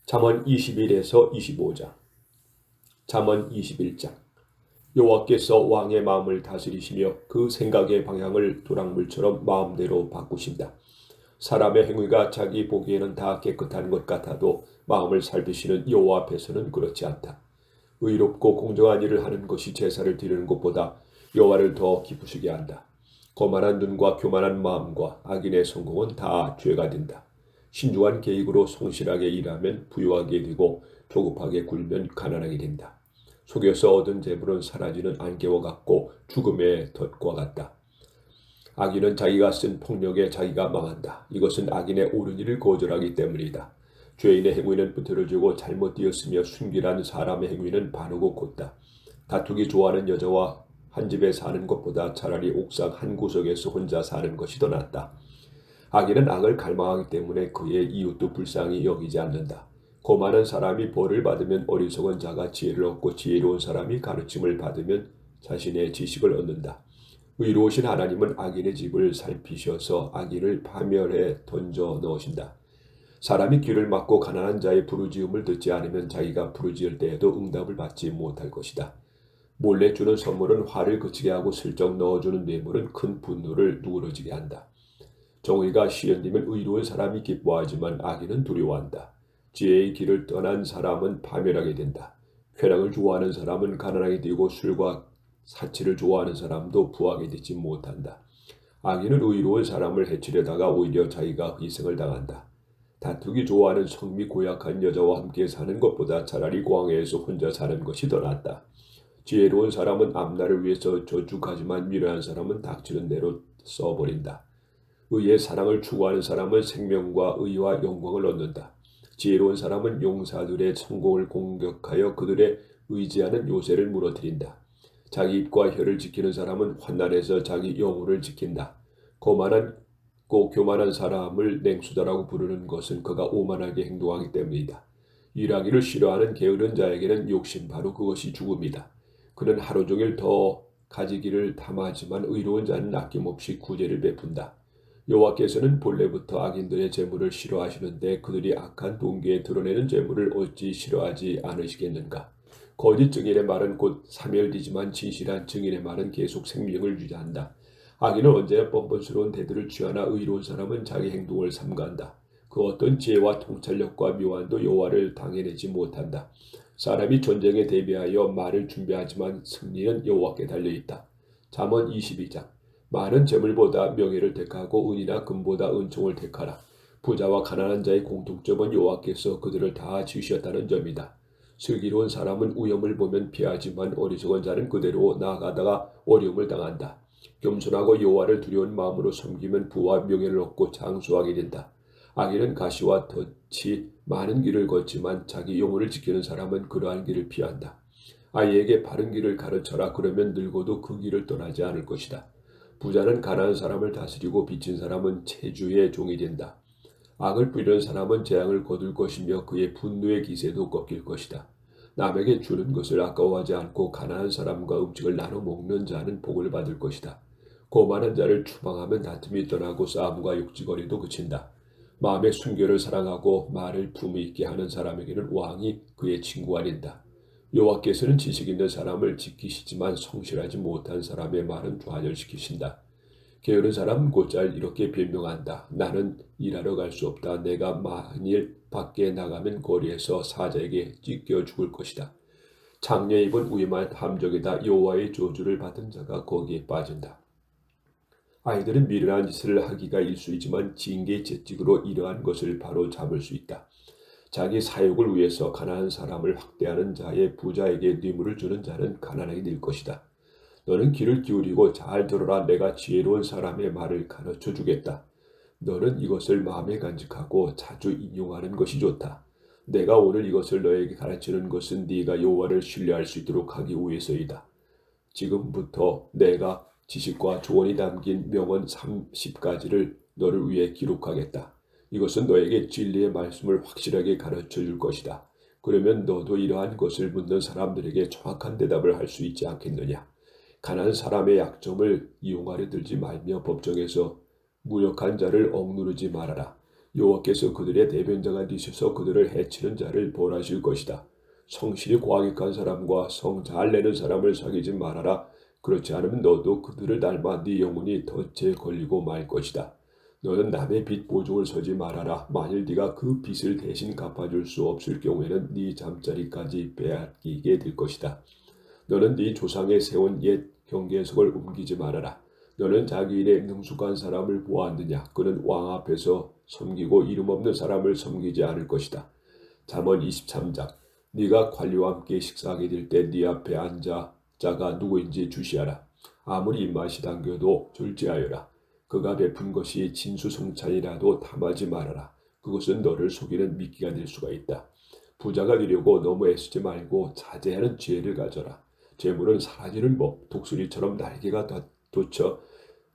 잠언 21에서 25장. 잠언 21장. 여호와께서 왕의 마음을 다스리시며 그 생각의 방향을 도랑물처럼 마음대로 바꾸신다. 사람의 행위가 자기 보기에는 다 깨끗한 것 같아도 마음을 살피시는 여호와 앞에서는 그렇지 않다. 의롭고 공정한 일을 하는 것이 제사를 드리는 것보다 여호와를 더 기쁘시게 한다. 거만한 눈과 교만한 마음과 악인의 성공은 다 죄가 된다. 신중한 계획으로 성실하게 일하면 부유하게 되고 조급하게 굴면 가난하게 된다. 속여서 얻은 재물은 사라지는 안개와 같고 죽음의 덫과 같다. 악인은 자기가 쓴 폭력에 자기가 망한다. 이것은 악인의 옳은 일을 거절하기 때문이다. 죄인의 행위는 비틀어지고 잘못되었으며 순결한 사람의 행위는 바르고 곧다. 다투기 좋아하는 여자와 한 집에 사는 것보다 차라리 옥상 한 구석에서 혼자 사는 것이 더 낫다. 악인은 악을 갈망하기 때문에 그의 이웃도 불쌍히 여기지 않는다. 고만한 사람이 벌을 받으면 어리석은 자가 지혜를 얻고 지혜로운 사람이 가르침을 받으면 자신의 지식을 얻는다. 의로우신 하나님은 악인의 집을 살피셔서 악인을 파멸해 던져 넣으신다. 사람이 귀를 막고 가난한 자의 부르짖음을 듣지 않으면 자기가 부르짖을 때에도 응답을 받지 못할 것이다. 몰래 주는 선물은 화를 그치게 하고 슬쩍 넣어주는 뇌물은 큰 분노를 누그러지게 한다. 정의가 시연되면 의로운 사람이 기뻐하지만 악인은 두려워한다. 지혜의 길을 떠난 사람은 파멸하게 된다. 쾌락을 좋아하는 사람은 가난하게 되고 술과 사치를 좋아하는 사람도 부하게 되지 못한다. 악인은 의로운 사람을 해치려다가 오히려 자기가 희생을 당한다. 다투기 좋아하는 성미 고약한 여자와 함께 사는 것보다 차라리 광야에서 혼자 사는 것이 더 낫다. 지혜로운 사람은 앞날을 위해서 저축하지만 미련한 사람은 닥치는 대로 써버린다. 의의 사랑을 추구하는 사람은 생명과 의와 영광을 얻는다. 지혜로운 사람은 용사들의 성공을 공격하여 그들의 의지하는 요새를 무너뜨린다. 자기 입과 혀를 지키는 사람은 환난에서 자기 영혼을 지킨다. 거만하고 교만한 사람을 냉수다라고 부르는 것은 그가 오만하게 행동하기 때문이다. 일하기를 싫어하는 게으른 자에게는 욕심 바로 그것이 죽음이다. 그는 하루 종일 더 가지기를 탐하지만 의로운 자는 아낌없이 구제를 베푼다. 여호와께서는 본래부터 악인들의 재물을 싫어하시는데 그들이 악한 동기에 드러내는 재물을 어찌 싫어하지 않으시겠는가. 거짓 증인의 말은 곧 사멸되지만 진실한 증인의 말은 계속 생명을 유지한다. 악인은 언제나 뻔뻔스러운 대들을 취하나 의로운 사람은 자기 행동을 삼가한다. 그 어떤 지혜와 통찰력과 묘안도 여호와를 당해내지 못한다. 사람이 전쟁에 대비하여 말을 준비하지만 승리는 여호와께 달려있다. 잠언 22장. 많은 재물보다 명예를 택하고 은이나 금보다 은총을 택하라. 부자와 가난한 자의 공통점은 여호와께서 그들을 다 지으셨다는 점이다. 슬기로운 사람은 위험을 보면 피하지만 어리석은 자는 그대로 나아가다가 어려움을 당한다. 겸손하고 여호와를 두려운 마음으로 섬기면 부와 명예를 얻고 장수하게 된다. 악인은 가시와 덫이 많은 길을 걷지만 자기 영혼을 지키는 사람은 그러한 길을 피한다. 아이에게 바른 길을 가르쳐라. 그러면 늙어도 그 길을 떠나지 않을 것이다. 부자는 가난한 사람을 다스리고 빚진 사람은 체주의 종이 된다. 악을 뿌리는 사람은 재앙을 거둘 것이며 그의 분노의 기세도 꺾일 것이다. 남에게 주는 것을 아까워하지 않고 가난한 사람과 음식을 나눠 먹는 자는 복을 받을 것이다. 거만한 자를 추방하면 다툼이 떠나고 싸움과 욕지거리도 그친다. 마음의 순결을 사랑하고 말을 품위 있게 하는 사람에게는 왕이 그의 친구가 된다. 여호와께서는 지식 있는 사람을 지키시지만 성실하지 못한 사람의 말은 좌절시키신다. 게으른 사람은 곧잘 이렇게 변명한다. 나는 일하러 갈 수 없다. 내가 만일 밖에 나가면 거리에서 사자에게 찢겨 죽을 것이다. 창녀 입은 위험한 함정이다. 여호와의 저주를 받은 자가 거기에 빠진다. 아이들은 미련한 짓을 하기가 일쑤이지만 징계의 채찍으로 이러한 것을 바로 잡을 수 있다. 자기 사욕을 위해서 가난한 사람을 학대하는 자의 부자에게 뇌물을 주는 자는 가난하게 될 것이다. 너는 귀를 기울이고 잘 들어라. 내가 지혜로운 사람의 말을 가르쳐 주겠다. 너는 이것을 마음에 간직하고 자주 인용하는 것이 좋다. 내가 오늘 이것을 너에게 가르치는 것은 네가 여호와를 신뢰할 수 있도록 하기 위해서이다. 지금부터 내가 지식과 조언이 담긴 명언 30가지를 너를 위해 기록하겠다. 이것은 너에게 진리의 말씀을 확실하게 가르쳐 줄 것이다. 그러면 너도 이러한 것을 묻는 사람들에게 정확한 대답을 할 수 있지 않겠느냐. 가난한 사람의 약점을 이용하려 들지 말며 법정에서 무력한 자를 억누르지 말아라. 여호와께서 그들의 대변자가 되셔서 그들을 해치는 자를 벌하실 것이다. 성실히 고하기한 사람과 성 잘 내는 사람을 사귀지 말아라. 그렇지 않으면 너도 그들을 닮아 네 영혼이 덫에 걸리고 말 것이다. 너는 남의 빚 보증을 서지 말아라. 만일 네가 그 빚을 대신 갚아줄 수 없을 경우에는 네 잠자리까지 빼앗기게 될 것이다. 너는 네 조상의 세운 옛 경계석을 옮기지 말아라. 너는 자기 일에 능숙한 사람을 보았느냐? 그는 왕 앞에서 섬기고 이름 없는 사람을 섬기지 않을 것이다. 잠언 23장. 네가 관리와 함께 식사하게 될 때 네 앞에 앉아 자가 누구인지 주시하라. 아무리 입맛이 당겨도 절제하여라. 그가 베푼 것이 진수성찬이라도 탐하지 말아라. 그것은 너를 속이는 미끼가 될 수가 있다. 부자가 되려고 너무 애쓰지 말고 자제하는 지혜를 가져라. 재물은 사라지는 법, 독수리처럼 날개가 돋쳐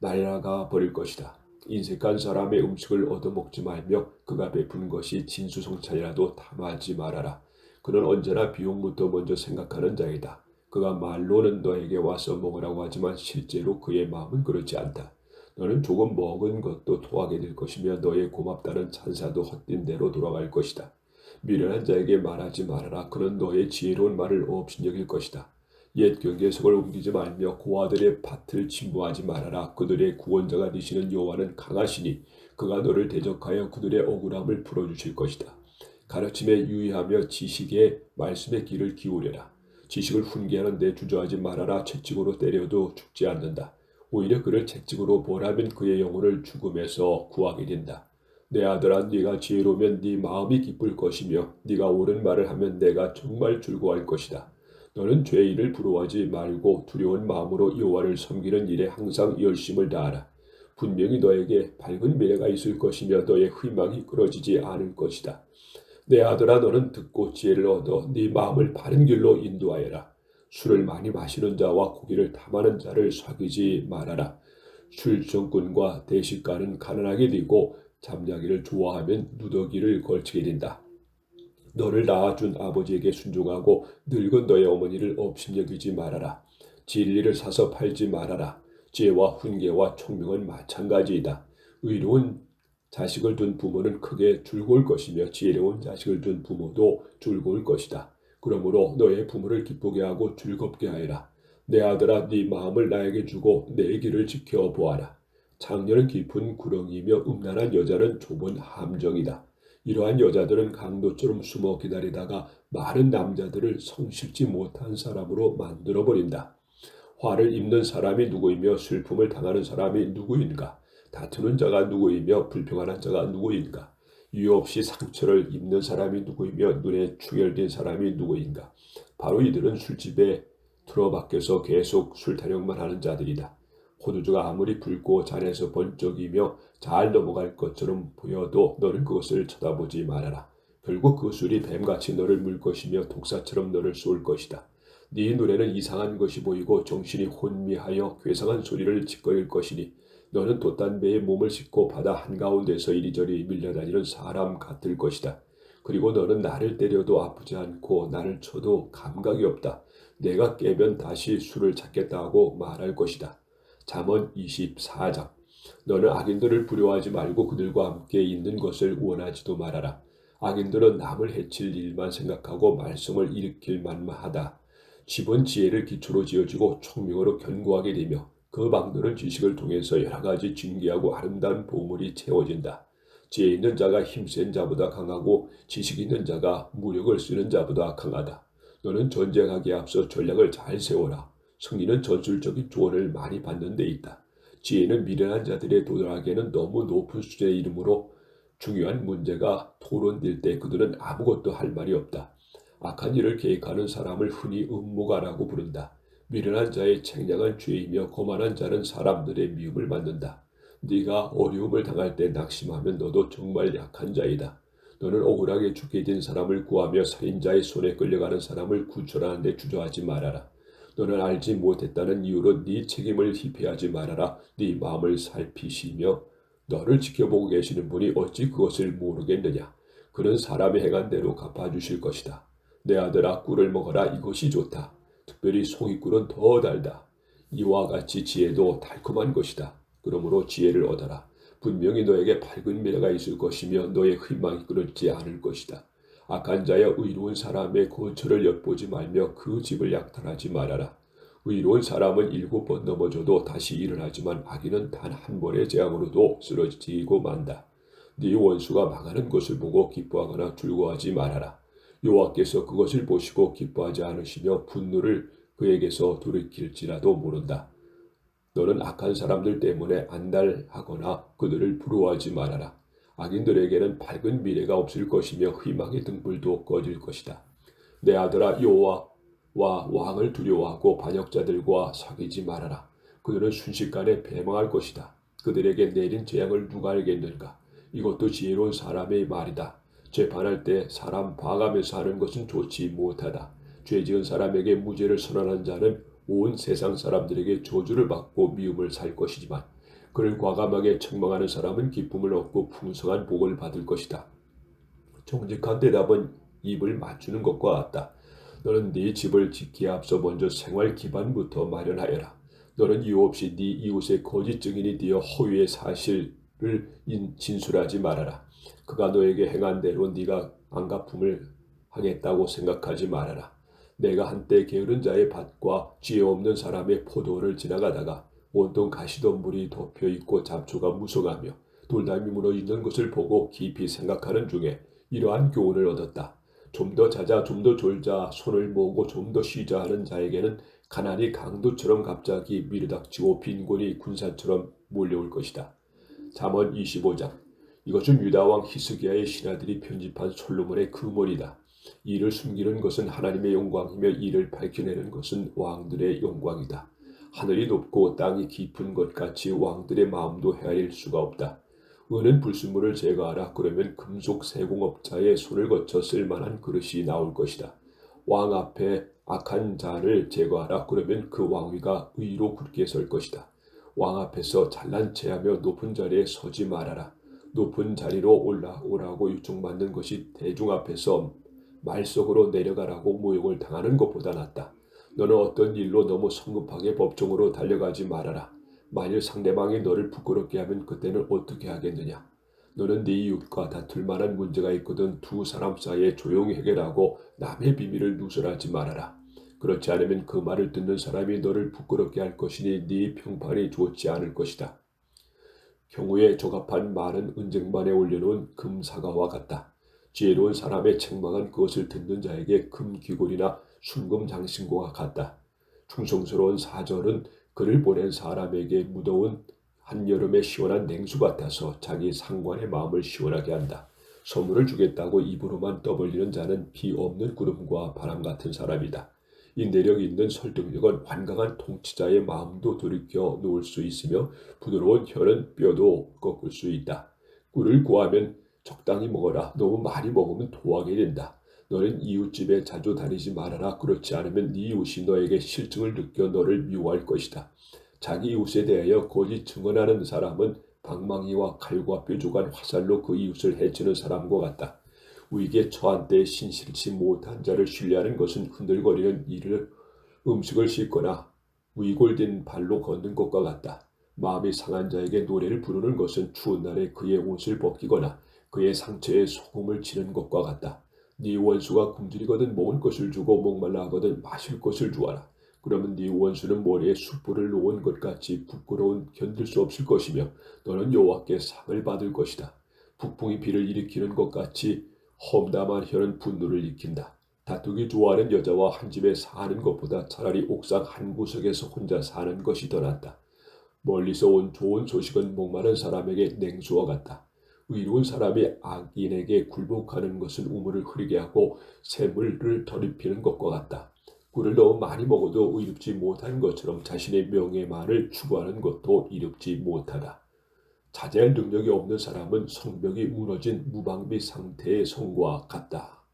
날아가 버릴 것이다. 인색한 사람의 음식을 얻어먹지 말며 그가 베푼 것이 진수성찬이라도 탐하지 말아라. 그는 언제나 비용부터 먼저 생각하는 자이다. 그가 말로는 너에게 와서 먹으라고 하지만 실제로 그의 마음은 그렇지 않다. 너는 조금 먹은 것도 토하게 될 것이며 너의 고맙다는 찬사도 헛된 대로 돌아갈 것이다. 미련한 자에게 말하지 말아라. 그는 너의 지혜로운 말을 업신여길 것이다. 옛 경계석을 옮기지 말며 고아들의 밭을 침범하지 말아라. 그들의 구원자가 되시는 여호와는 강하시니 그가 너를 대적하여 그들의 억울함을 풀어주실 것이다. 가르침에 유의하며 지식의 말씀의 귀를 기울여라. 지식을 훈계하는 데 주저하지 말아라. 채찍으로 때려도 죽지 않는다. 오히려 그를 채찍으로 벌하면 그의 영혼을 죽음에서 구하게 된다. 내 아들아, 네가 지혜로우면 네 마음이 기쁠 것이며 네가 옳은 말을 하면 내가 정말 즐거워할 것이다. 너는 죄의 일을 부러워하지 말고 두려운 마음으로 여호와를 섬기는 일에 항상 열심을 다하라. 분명히 너에게 밝은 미래가 있을 것이며 너의 희망이 끊어지지 않을 것이다. 내 아들아, 너는 듣고 지혜를 얻어 네 마음을 바른 길로 인도하여라. 술을 많이 마시는 자와 고기를 탐하는 자를 사귀지 말아라. 술정꾼과 대식가는 가난하게 되고 잠자기를 좋아하면 누더기를 걸치게 된다. 너를 낳아준 아버지에게 순종하고 늙은 너의 어머니를 업신여기지 말아라. 진리를 사서 팔지 말아라. 지혜와 훈계와 총명은 마찬가지이다. 의로운 자식을 둔 부모는 크게 즐거울 것이며 지혜로운 자식을 둔 부모도 즐거울 것이다. 그러므로 너의 부모를 기쁘게 하고 즐겁게 하여라. 내 아들아, 네 마음을 나에게 주고 내 길을 지켜보아라. 장녀는 깊은 구렁이며 음란한 여자는 좁은 함정이다. 이러한 여자들은 강도처럼 숨어 기다리다가 많은 남자들을 성실지 못한 사람으로 만들어버린다. 화를 입는 사람이 누구이며 슬픔을 당하는 사람이 누구인가? 다투는 자가 누구이며 불평하는 자가 누구인가? 이유 없이 상처를 입는 사람이 누구이며 눈에 충혈된 사람이 누구인가? 바로 이들은 술집에 틀어박혀서 계속 술 타령만 하는 자들이다. 포도주가 아무리 붉고 잔에서 번쩍이며 잘 넘어갈 것처럼 보여도 너는 그것을 쳐다보지 말아라. 결국 그 술이 뱀같이 너를 물 것이며 독사처럼 너를 쏠 것이다. 네 눈에는 이상한 것이 보이고 정신이 혼미하여 괴상한 소리를 짓거릴 것이니 너는 돛담배에 몸을 싣고 바다 한가운데서 이리저리 밀려다니는 사람 같을 것이다. 그리고 너는 나를 때려도 아프지 않고 나를 쳐도 감각이 없다. 내가 깨면 다시 술을 찾겠다 하고 말할 것이다. 잠언 24장. 너는 악인들을 두려워하지 말고 그들과 함께 있는 것을 원하지도 말아라. 악인들은 남을 해칠 일만 생각하고 말썽을 일으킬 만만 하다. 집은 지혜를 기초로 지어지고 총명으로 견고하게 되며 그 방도는 지식을 통해서 여러 가지 진귀하고 아름다운 보물이 채워진다. 지혜 있는 자가 힘센 자보다 강하고 지식 있는 자가 무력을 쓰는 자보다 강하다. 너는 전쟁하기에 앞서 전략을 잘 세워라. 승리는 전술적인 조언을 많이 받는 데 있다. 지혜는 미련한 자들의 도달하기에는 너무 높은 수준의 이름으로 중요한 문제가 토론될 때 그들은 아무것도 할 말이 없다. 악한 일을 계획하는 사람을 흔히 음모가라고 부른다. 미련한 자의 책략은 죄이며 거만한 자는 사람들의 미움을 받는다. 네가 어려움을 당할 때 낙심하면 너도 정말 약한 자이다. 너는 억울하게 죽게 된 사람을 구하며 살인자의 손에 끌려가는 사람을 구출하는 데 주저하지 말아라. 너는 알지 못했다는 이유로 네 책임을 회피하지 말아라. 네 마음을 살피시며 너를 지켜보고 계시는 분이 어찌 그것을 모르겠느냐. 그는 사람의 행한 대로 갚아주실 것이다. 내 아들아, 꿀을 먹어라. 이것이 좋다. 특별히 송이꿀은 더 달다. 이와 같이 지혜도 달콤한 것이다. 그러므로 지혜를 얻어라. 분명히 너에게 밝은 미래가 있을 것이며 너의 희망이 끊어지지 않을 것이다. 악한 자여 의로운 사람의 거처를 엿보지 말며 그 집을 약탈하지 말아라. 의로운 사람은 7번 넘어져도 다시 일어나지만 악인은 단 한 번의 재앙으로도 쓰러지고 만다. 네 원수가 망하는 것을 보고 기뻐하거나 즐거워하지 말아라. 여호와께서 그것을 보시고 기뻐하지 않으시며 분노를 그에게서 돌이킬지라도 모른다. 너는 악한 사람들 때문에 안달하거나 그들을 부러워하지 말아라. 악인들에게는 밝은 미래가 없을 것이며 희망의 등불도 꺼질 것이다. 내 아들아 여호와와 왕을 두려워하고 반역자들과 사귀지 말아라. 그들은 순식간에 패망할 것이다. 그들에게 내린 재앙을 누가 알겠는가? 이것도 지혜로운 사람의 말이다. 재판할 때 사람 봐가면서 하는 것은 좋지 못하다. 죄지은 사람에게 무죄를 선언한 자는 온 세상 사람들에게 저주를 받고 미움을 살 것이지만 그를 과감하게 책망하는 사람은 기쁨을 얻고 풍성한 복을 받을 것이다. 정직한 대답은 입을 맞추는 것과 같다. 너는 네 집을 짓기에 앞서 먼저 생활 기반부터 마련하여라. 너는 이유 없이 네 이웃의 거짓 증인이 되어 허위의 사실을 진술하지 말아라. 그가 너에게 행한 대로 네가 안갚음을 하겠다고 생각하지 말아라. 내가 한때 게으른 자의 밭과 지혜 없는 사람의 포도를 지나가다가 온통 가시덤불이 덮여있고 잡초가 무성하며 돌담이 무너지는 것을 보고 깊이 생각하는 중에 이러한 교훈을 얻었다. 좀 더 자자 좀 더 졸자 손을 모으고 좀 더 쉬자 하는 자에게는 가난이 강도처럼 갑자기 밀어닥치고 빈곤이 군사처럼 몰려올 것이다. 잠언 25장. 이것은 유다왕 히스기야의 신하들이 편집한 솔로몬의 금언이다. 이를 숨기는 것은 하나님의 영광이며 이를 밝혀내는 것은 왕들의 영광이다. 하늘이 높고 땅이 깊은 것 같이 왕들의 마음도 헤아릴 수가 없다. 은은 불순물을 제거하라. 그러면 금속 세공업자의 손을 거쳐 쓸만한 그릇이 나올 것이다. 왕 앞에 악한 자를 제거하라. 그러면 그 왕위가 의로 굳게 설 것이다. 왕 앞에서 잘난 체하며 높은 자리에 서지 말아라. 높은 자리로 올라오라고 요청받는 것이 대중 앞에서 말석으로 내려가라고 모욕을 당하는 것보다 낫다. 너는 어떤 일로 너무 성급하게 법정으로 달려가지 말아라. 만일 상대방이 너를 부끄럽게 하면 그때는 어떻게 하겠느냐. 너는 네 이웃과 다툴 만한 문제가 있거든 두 사람 사이에 조용히 해결하고 남의 비밀을 누설하지 말아라. 그렇지 않으면 그 말을 듣는 사람이 너를 부끄럽게 할 것이니 네 평판이 좋지 않을 것이다. 경우에 적합한 말은 은쟁반에 올려놓은 금사과와 같다. 지혜로운 사람의 책망은 그것을 듣는 자에게 금귀골이나 순금 장신구와 같다. 충성스러운 사절은 그를 보낸 사람에게 무더운 한여름의 시원한 냉수 같아서 자기 상관의 마음을 시원하게 한다. 선물을 주겠다고 입으로만 떠벌리는 자는 비 없는 구름과 바람 같은 사람이다. 인내력 있는 설득력은 완강한 통치자의 마음도 돌이켜 놓을 수 있으며 부드러운 혀는 뼈도 꺾을 수 있다. 꿀을 구하면 적당히 먹어라. 너무 많이 먹으면 토하게 된다. 너는 이웃집에 자주 다니지 말아라. 그렇지 않으면 네 이웃이 너에게 실증을 느껴 너를 미워할 것이다. 자기 이웃에 대하여 거짓 증언하는 사람은 방망이와 칼과 뾰족한 화살로 그 이웃을 해치는 사람과 같다. 위기에 처한 때 신실치 못한 자를 신뢰하는 것은 흔들거리는 이를 음식을 씻거나 위골된 발로 걷는 것과 같다. 마음이 상한 자에게 노래를 부르는 것은 추운 날에 그의 옷을 벗기거나 그의 상처에 소금을 치는 것과 같다. 네 원수가 굶주리거든 먹을 것을 주고 목말라 하거든 마실 것을 주어라. 그러면 네 원수는 머리에 숯불을 놓은 것 같이 부끄러운 견딜 수 없을 것이며 너는 여호와께 상을 받을 것이다. 북풍이 비를 일으키는 것 같이 험담한 혀는 분노를 일으킨다. 다투기 좋아하는 여자와 한 집에 사는 것보다 차라리 옥상 한 구석에서 혼자 사는 것이 더 낫다. 멀리서 온 좋은 소식은 목마른 사람에게 냉수와 같다. 의로운 사람이 악인에게 굴복하는 것은 우물을 흐리게 하고 샘물을 더럽히는 것과 같다. 꿀을 너무 많이 먹어도 의롭지 못한 것처럼 자신의 명예만을 추구하는 것도 이롭지 못하다. 자제할 능력이 없는 사람은 성벽이 무너진 무방비 상태의 성과 같다.